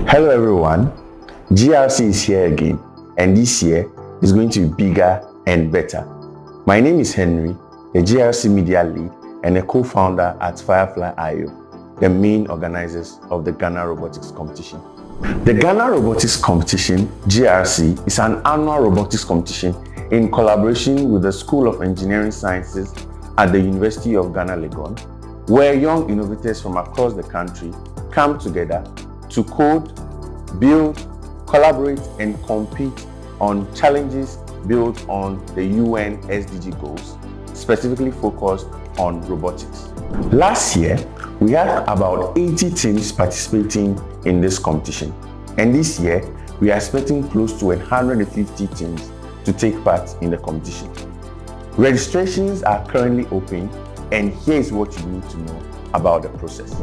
Hello everyone, GRC is here again, and this year is going to be bigger and better. My name is Henry, the GRC Media Lead and a co-founder at Firefly IO, the main organizers of the Ghana Robotics Competition. The Ghana Robotics Competition, GRC, is an annual robotics competition in collaboration with the School of Engineering Sciences at the University of Ghana, Legon, where young innovators from across the country come together to code, build, collaborate, and compete on challenges built on the UN SDG goals, specifically focused on robotics. Last year, we had about 80 teams participating in this competition, and this year, we are expecting close to 150 teams to take part in the competition. Registrations are currently open, and here is what you need to know about the process.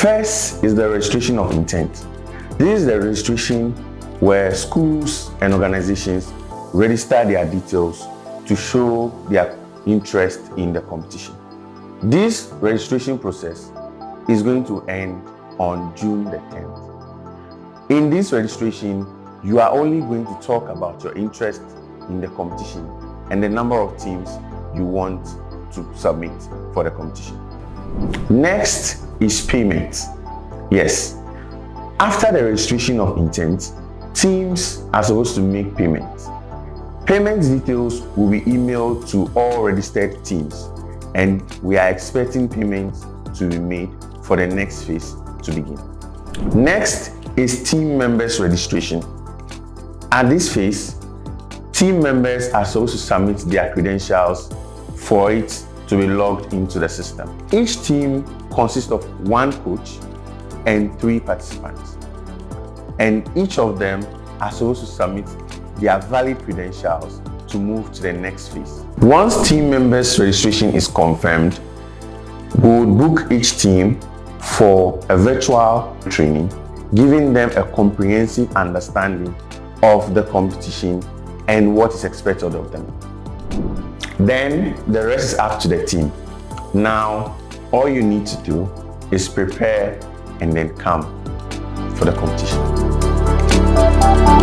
First is the registration of intent. This is the registration where schools and organizations register their details to show their interest in the competition. This registration process is going to end on June the 10th. In this registration, you are only going to talk about your interest in the competition and the number of teams you want to submit for the competition. Next is payment. Yes, after the registration of intent, teams are supposed to make payments. Payment details will be emailed to all registered teams, and we are expecting payments to be made for the next phase to begin. Next is team members registration. At this phase, team members are supposed to submit their credentials for it to be logged into the system. Each team consists of one coach and 3 participants, and each of them are supposed to submit their valid credentials to move to the next phase. Once team members registration is confirmed, we would book each team for a virtual training, giving them a comprehensive understanding of the competition and what is expected of them. Then the rest is up to the team. Now, all you need to do is prepare and then come for the competition.